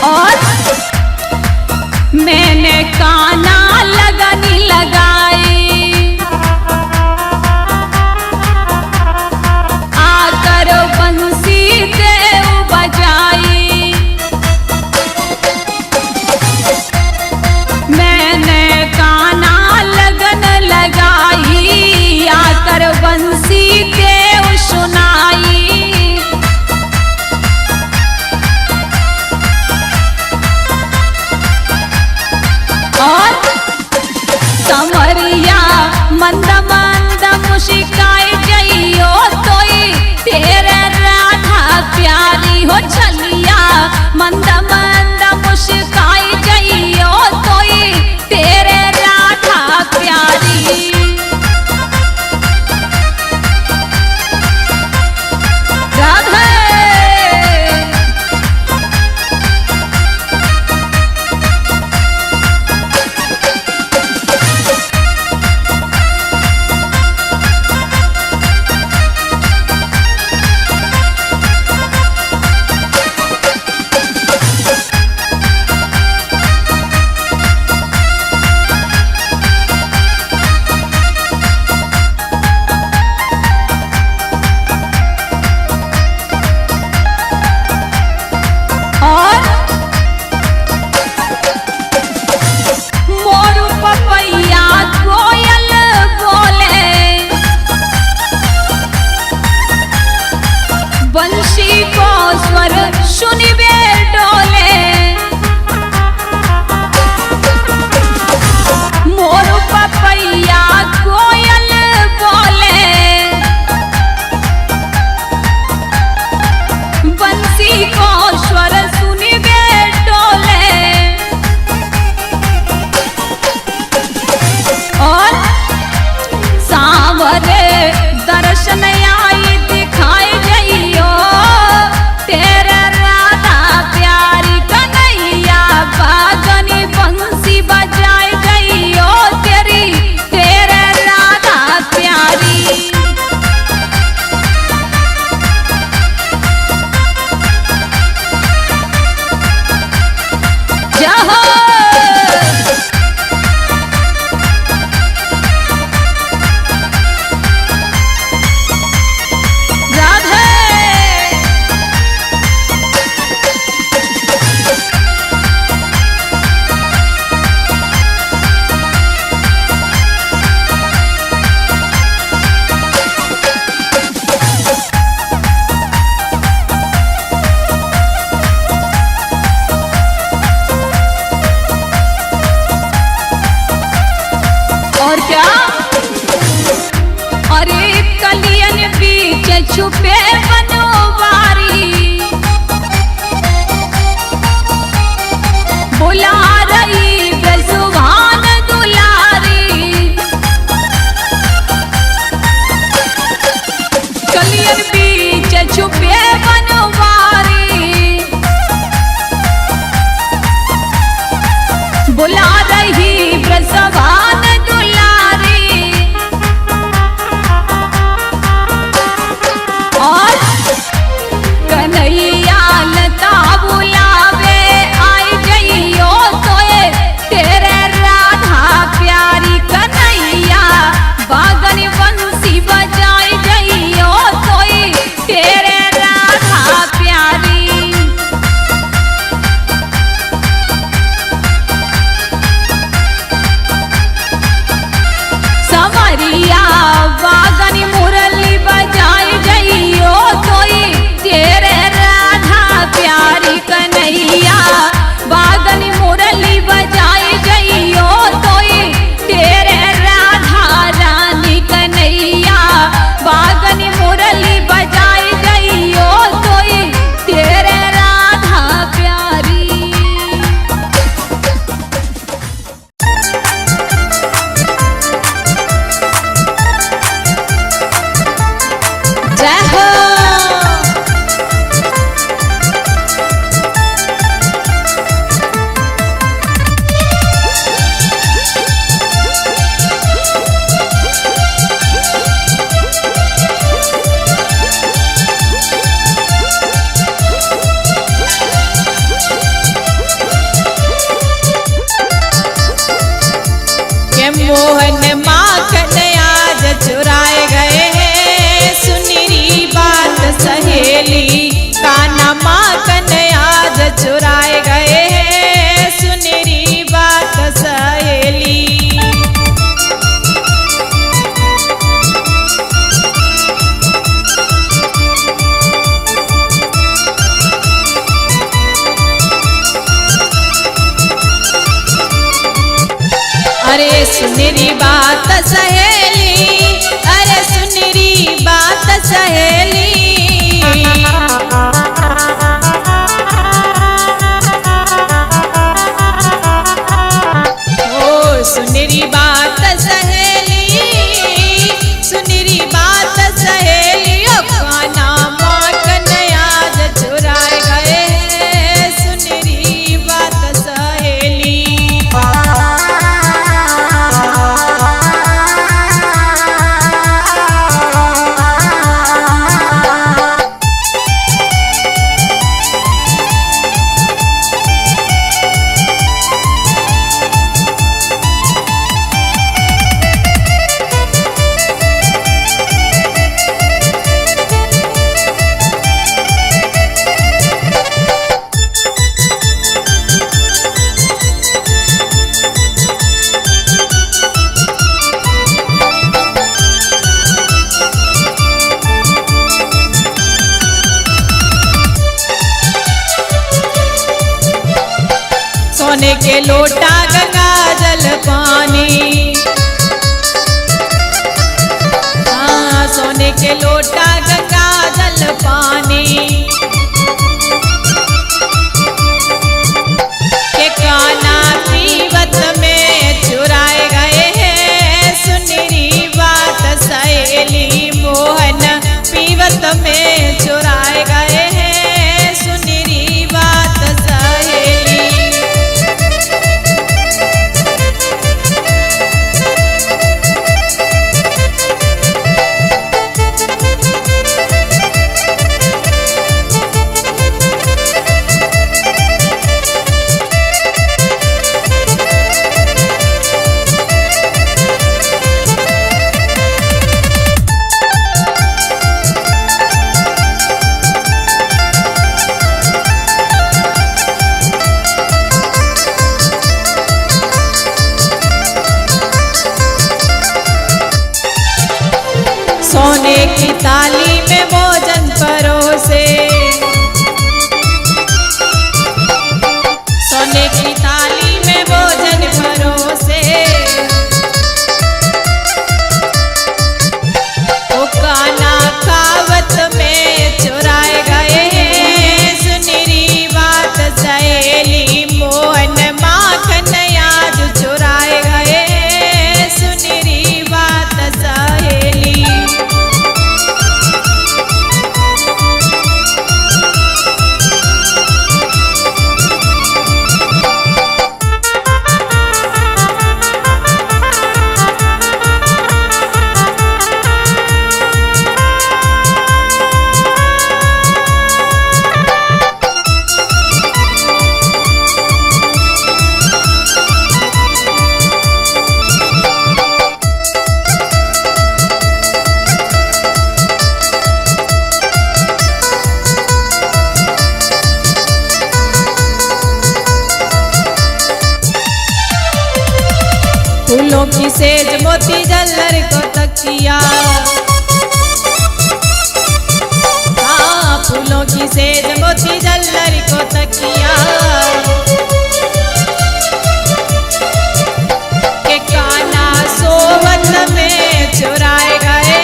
और मैंने काना लगनी लगाई, आकर बंसी देव बजाई। मैंने काना लगन लगाई, आकर बंसी देव सुनाई। और समरिया मंद मंद मुस्काई जइयो तोई तेरे राधा प्यारी हो चलिया। मंद मंद मुस्काई जइयो तोई तेरे राधा प्यारी। राधे और मोरू पपैया कोयल बोले, बंशी को स्वर सुनिबे डोले। मोरू पपैया कोयल बोले, बंसी को स्वर सुनिबे डोले। और सांवरे दर्शन आई दिखाई जइयो तेरे राधा प्यारी कन्हैया। बागनी बंसी बजाई जइयो तेरे राधा प्यारी। जहो राधे और क्या। अरे कलियन बीच छुपे बनवारी, बुला रही बेजुबान दुलारी। कलियन बीच छुपे बनवारी, बुला रही बेजुबान दुलारी। और कन्हैया लता बुलावे आई जइयो तोए तेरे राधा प्यारी कन्हैया। बागनी बंसी बजाई जइयो तोई तेरे राधा प्यारी। समरिया बागनी मुरली बजाई जइयो तोई तेरे राधा प्यारी कन्हैया। बागनी मुरली बजाई जइयो तोई तेरे राधा रानी कन्हैया। बागनी मुरली बजाई जइयो सहेली, कान्हा माखन आज चुराए गए हैं, सुनरी बात सहेली। अरे सुनरी बात सहेली, अरे सुनरी बात सहेली। ओ सुनरी बात सहेली, सुनरी बात सहेली। ओ कान्हा माखन आज चुराए गए हैं, सुनरी बात सहेली। सोने के लोटा गंगा जल पानी, हाँ सोने के लोटा गंगा जल पानी। के कान्हा पीवत में चुराए गए हैं, सुनरी बात सहेली। मोहन पीवत में चुराए गए हैं, सुनरी बात सहेली। सोने की थाली में भोजन परोसे, सोने की थाली में भोजन परोसे। ओ कान्हा खावत में चुराए गए हैं, सुनरी बात सहेली। मोहन माखन आज चुराए गए हैं, सुनरी बात सहेली। फूलों की सेज मोती झल्लर को तकिया, हाँ फूलों की सेज मोती झल्लर को तकिया। के कान्हा सोवत में चुराए गए,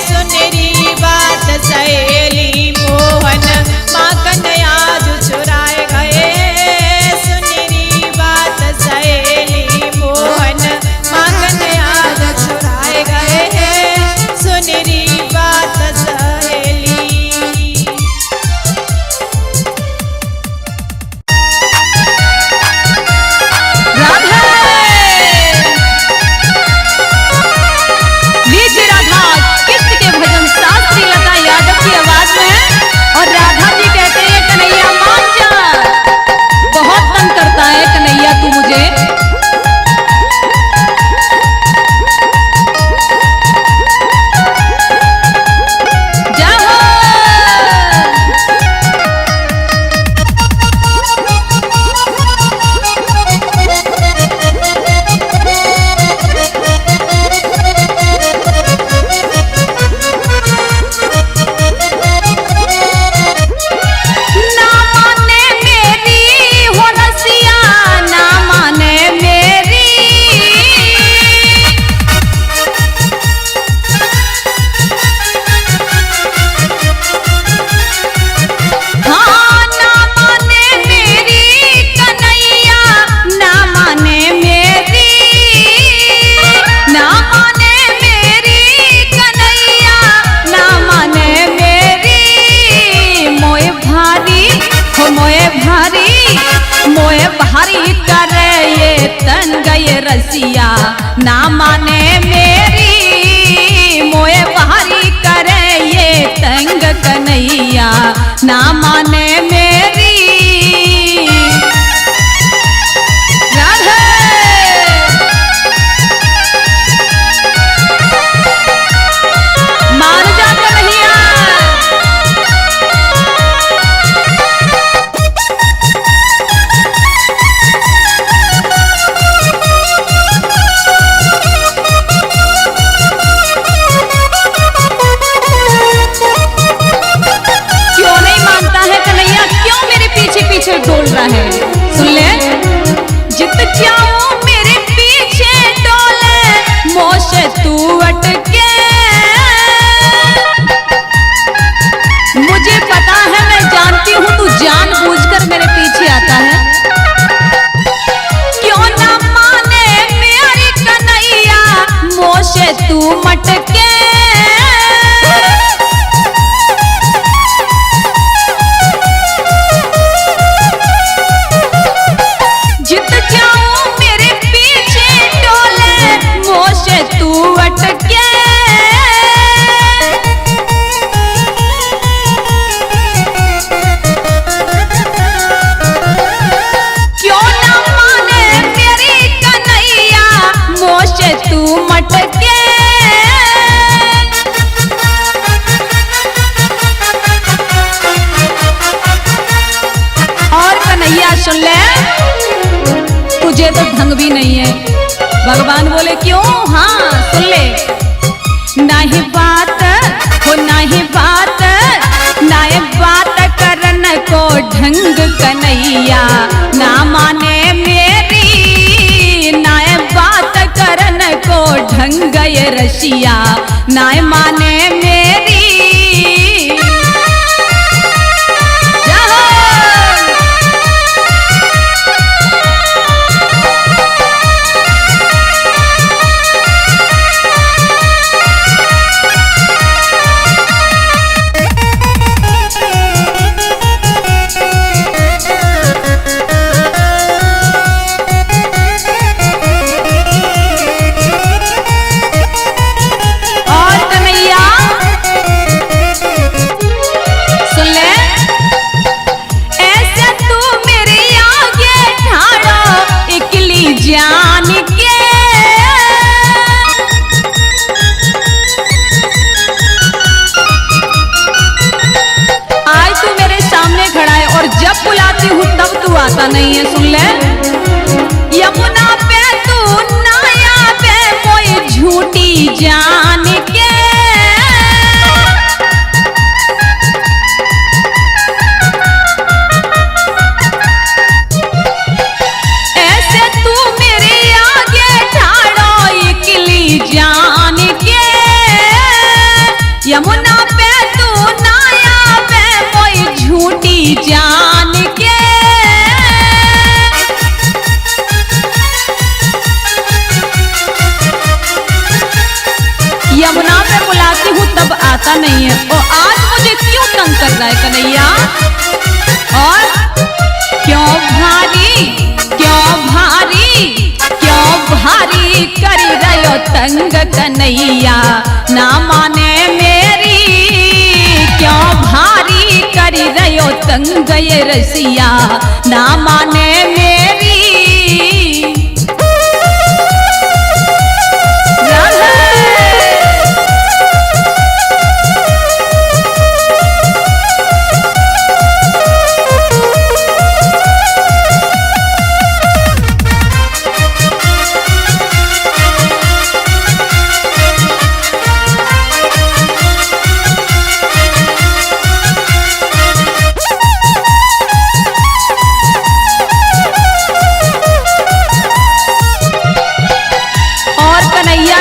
सुनरी बात सहेली। मोहन माखन आज चुराए गए, सुनरी बात सहेली। मोहन माखन आज चुराए गए हैं, सुनरी बात सहेली। राधे ना माने मेरी। राधे मान जा कन्हैया। पीछे डोल रहा है, सुन ले। जित जाऊं मेरे पीछे डोले, मोशे तू अटके। मुझे पता है, मैं जानती हूं तू जानबूझकर मेरे पीछे आता है। क्यों ना माने मेरी कन्हैया, मोशे तू मटके। सुन ले, तुझे तो ढंग भी नहीं है। भगवान बोले क्यों? हाँ सुन ले। नहीं बात हो नहीं बात, नाए बात करन को ढंग कन्हैया, ना माने मेरी। नाए बात करन को ढंग ये रसिया, नाए माने मेरी। आता नहीं है, सुन ले। यमुना पे तू नाया पे कोई झूठी जान के। ऐसे तू मेरे आगे ठाड़ो इकली जान के। यमुना पे तू नाया पे कोई झूठी जान के। यमुना पे बुलाती हूँ तब आता नहीं है, और आज मुझे क्यों तंग कर रहा है कन्हैया? और क्यों भारी क्यों भारी क्यों भारी कर रहे हो तंग कन्हैया, ना माने मेरी। क्यों भारी कर रहे हो तंग ये रसिया, ना माने मेरी।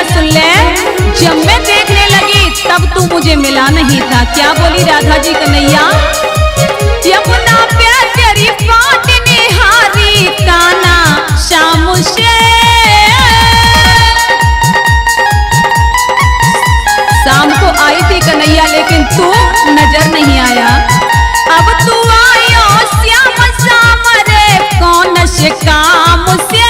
सुन ले, जब मैं देखने लगी तब तू मुझे मिला नहीं था। क्या बोली राधा जी कन्हैया? यमुना पे तेरी बात निहारी काना शाम से। शाम को आई थी कन्हैया, लेकिन तू नजर नहीं आया। अब तू आयो श्याम शाम रे कौन से काम से।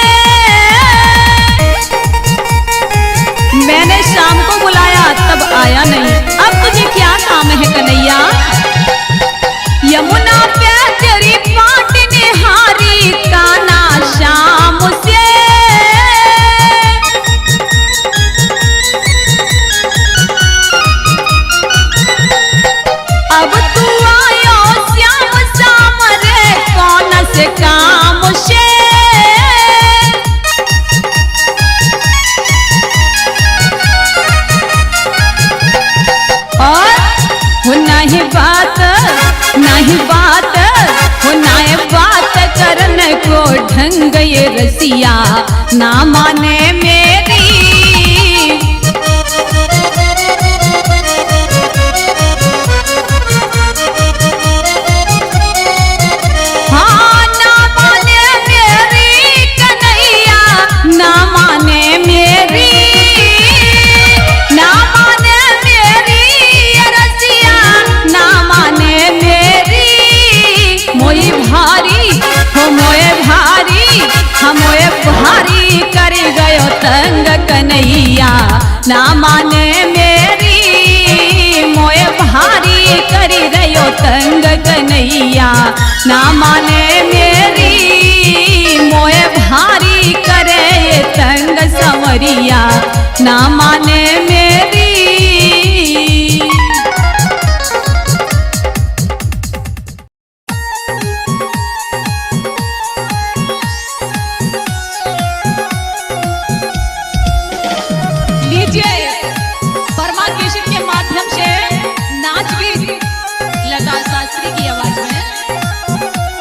मैंने शाम को बुलाया तब आया नहीं, अब तुझे क्या काम है कन्हैया? अब तू आयो श्याम शाम रे कौन से काम से और हो नहीं बात हो नहीं बात करने को ढंग ये रसिया ना माने मेरी हाँ ना माने मेरी कन्हैया ना माने मेरी ना माने मेरी रसिया ना माने मेरी मोई भारी हो मोए भारी हम मोए भारी कर गयो तंग कन्हैया ना माने मेरी मोए भारी कर गयो तंग कन्हैया ना माने मेरी मोए भारी करे तंग संवरिया ना माने मेरी लीजिए वर्मा केसर के माध्यम से नाच गीत लता शास्त्री की आवाज में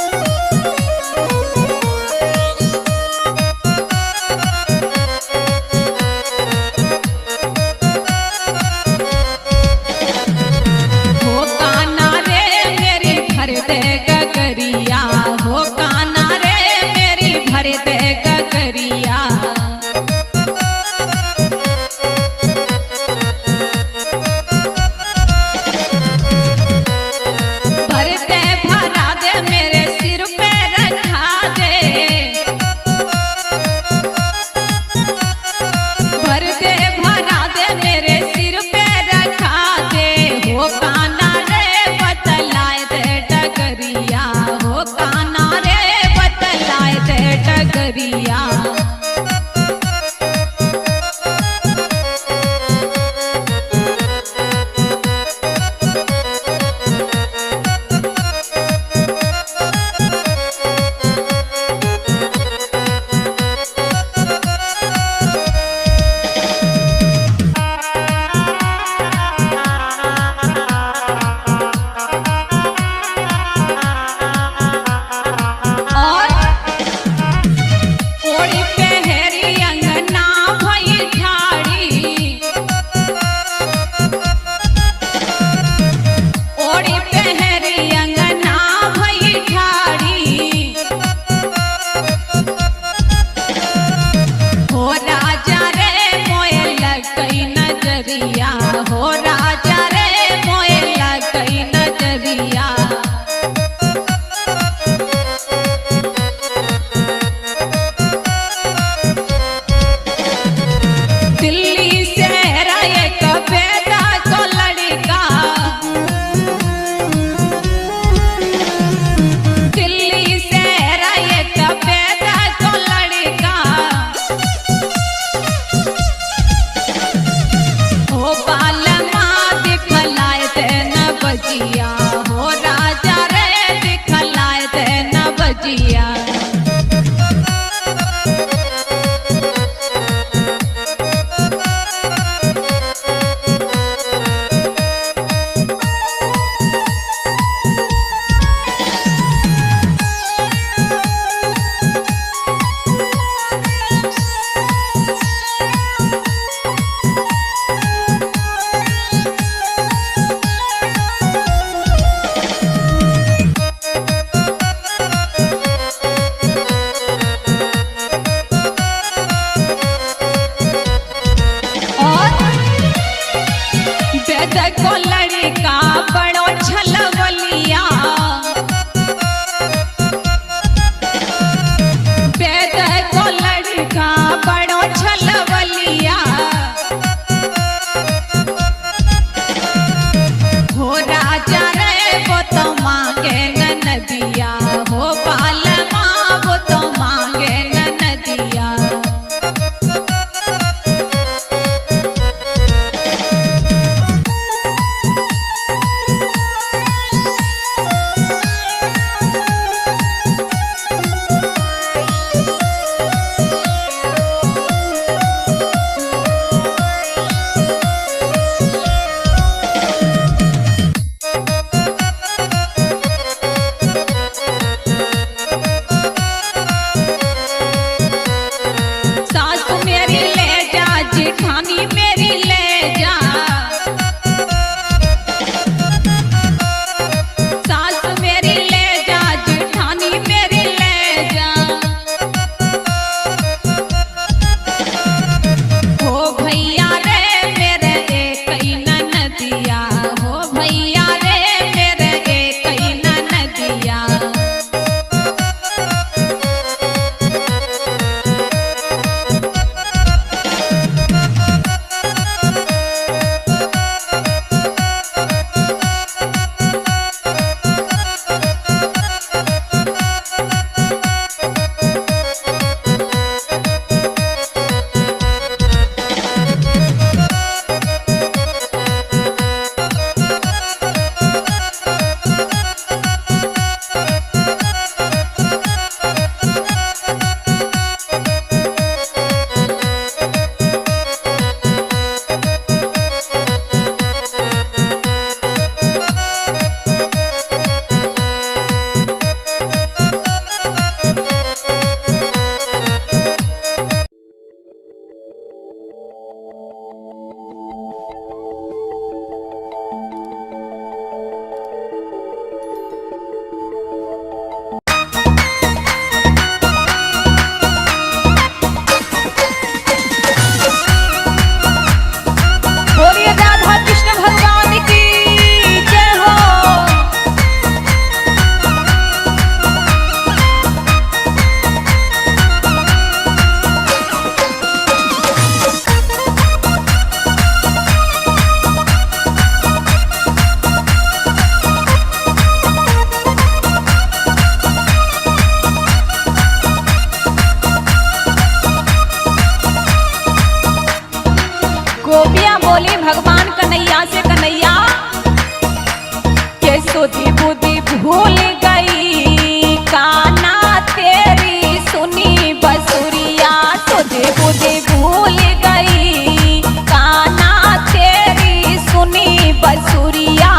बुद्धि भूल गई काना तेरी सुनी बसुरिया। सुध बुद्धि भूल गई काना तेरी सुनी बसुरिया।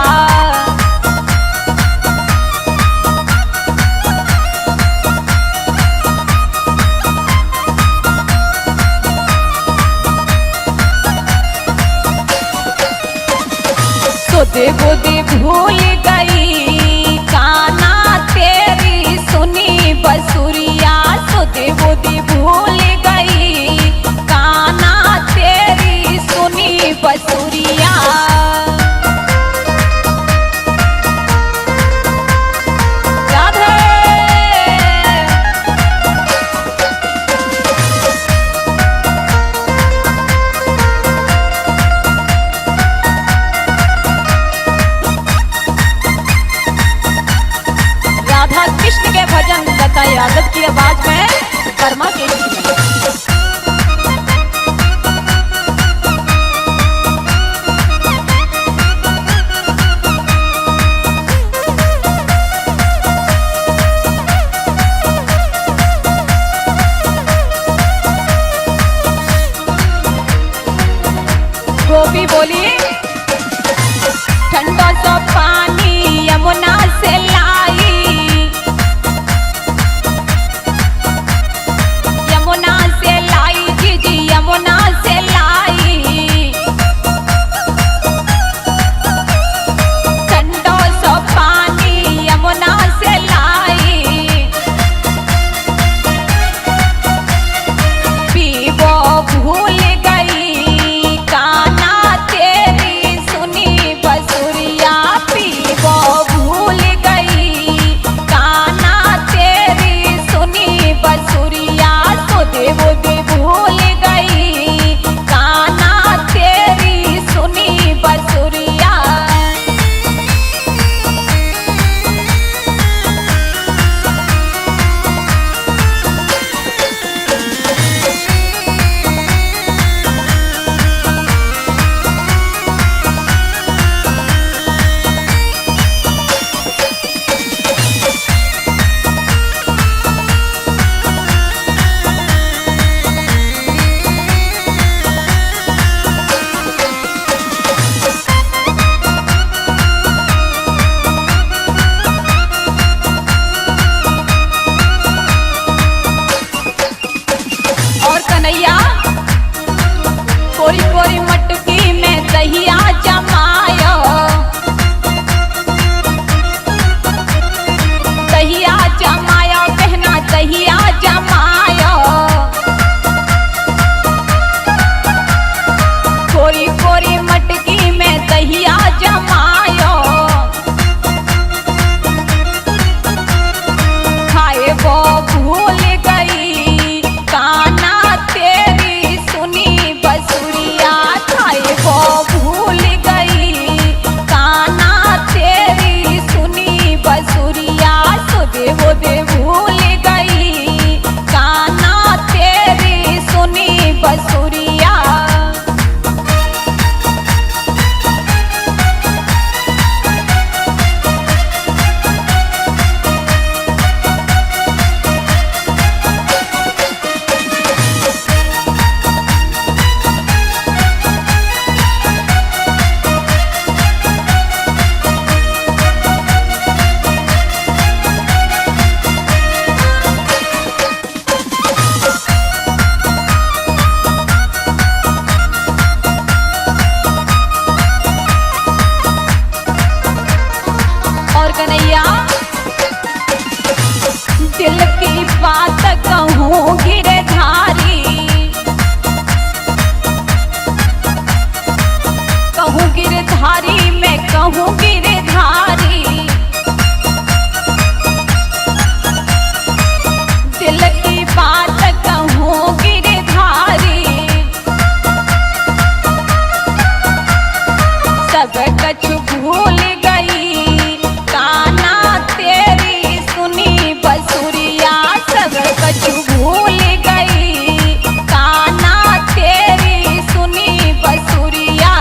सुध बुद्धि भूल गई काना तेरी सुनी बसुरिया। सुध बुद्धि भूल गई काना तेरी सुनी बसुरिया। राधे राधा कृष्ण के भजन लता यादव की आवाज में वर्मा के गीत में। गोपी बोली ठंडा सा पानी यमुना से लाई। यमुना से लाई जी यमुना से लाई। ठंडा सा पानी यमुना से लाई। पीवो भूल गई काना तेरी सुनी बसुरिया। पीवो भूल गई काना तेरी सुनी बसुरिया। सुध बुद्धि भूल गई काना तेरी सुनी बसुरिया। और कन्हैया कोरी कोरी मटकी में दहिया जमायो। दहिया जमायो बहना दहिया जमायो। कोरी कोरी मटकी में दहिया जमायो। खाए वो भूल गई काना तेरी सुनी बसुरिया। खाए वो भूल गई काना तेरी सुनी बसुरिया। सुध बुद्धि भूल गई काना तेरी सुनी बसुरिया। और कन्हैया दिल की बात कहूँ गिरधारी। कहूँ गिरधारी मैं कहूँ गिरधारी। दिल की बात कहूँ गिरधारी। सब कछु भूल गई काना तेरी सुनी बसुरिया। सब कछु भूल गई काना तेरी सुनी बसुरिया।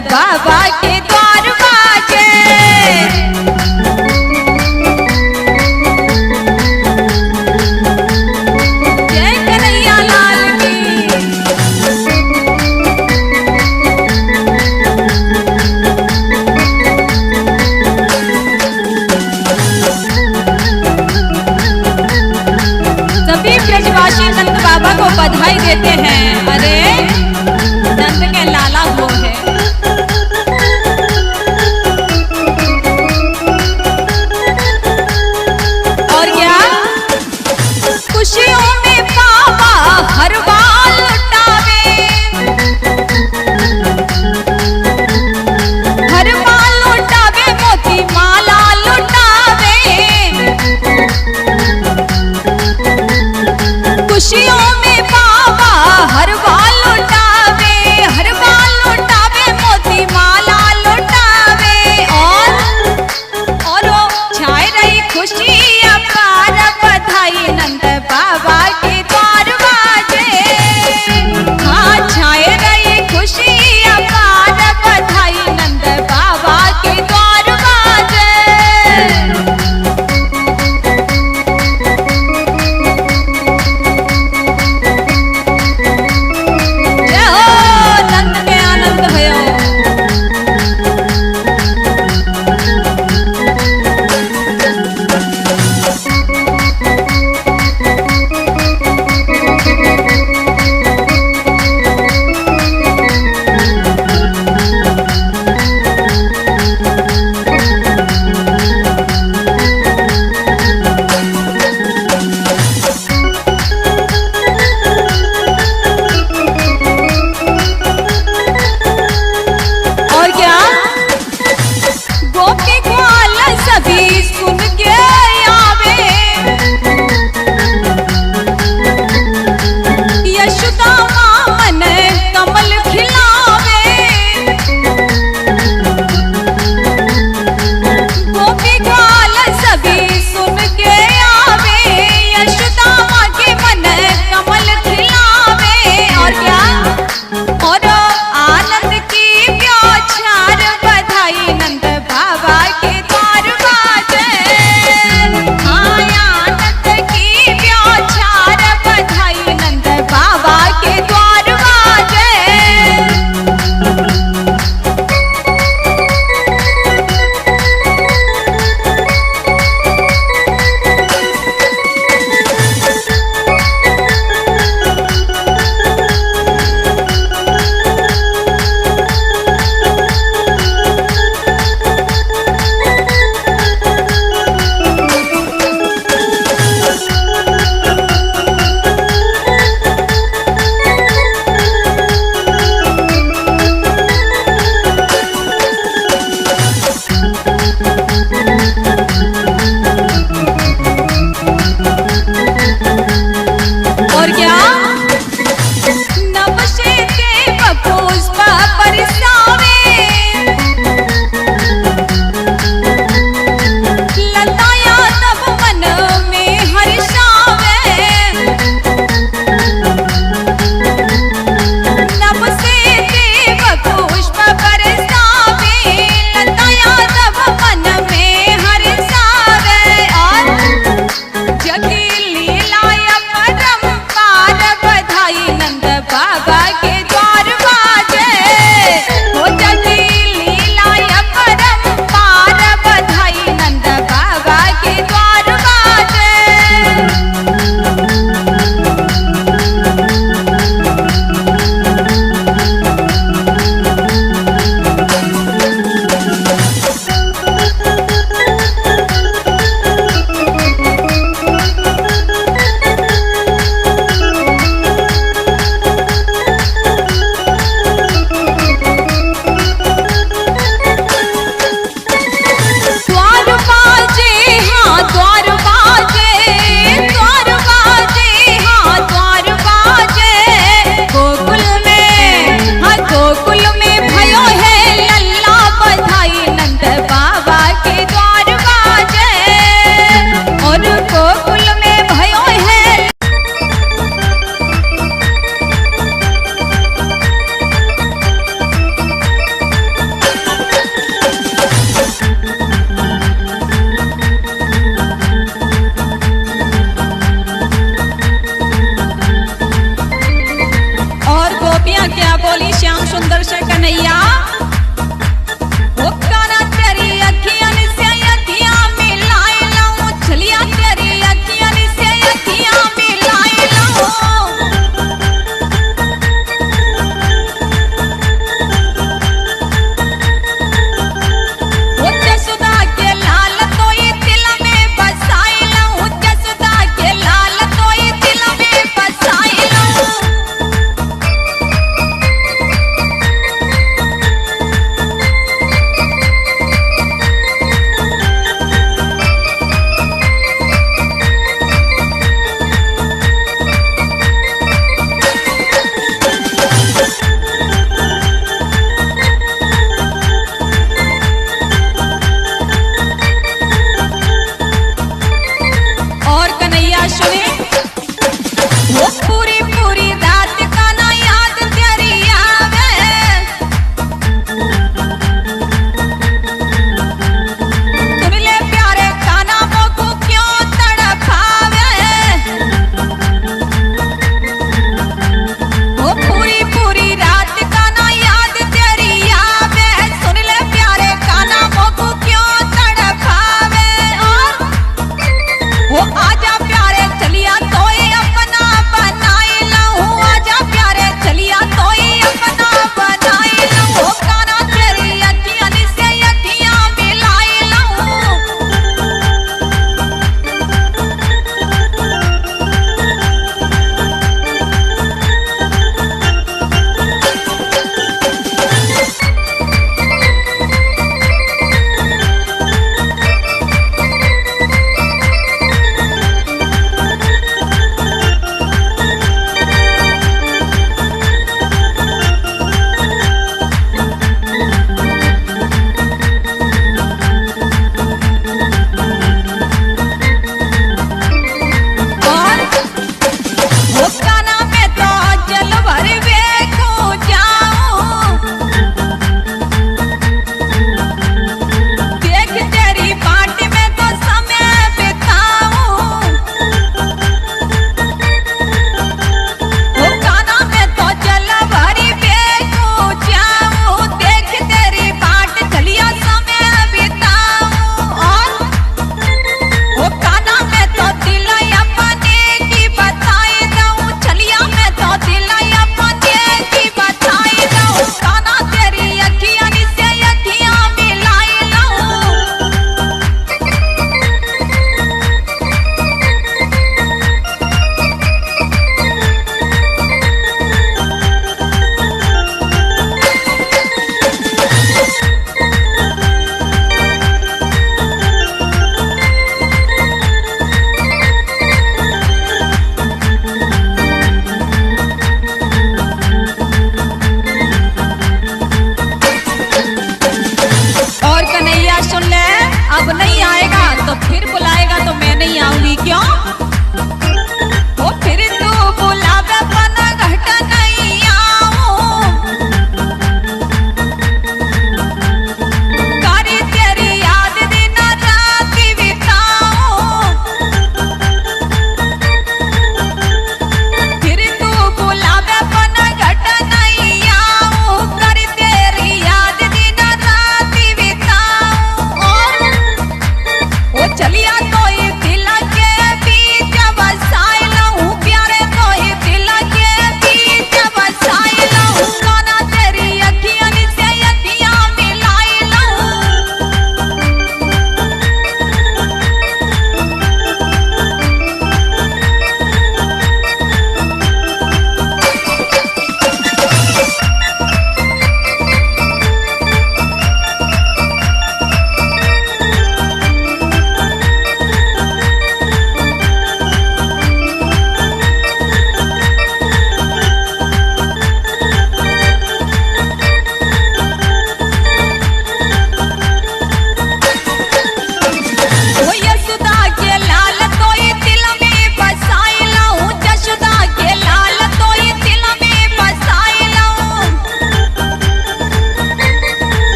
बाबा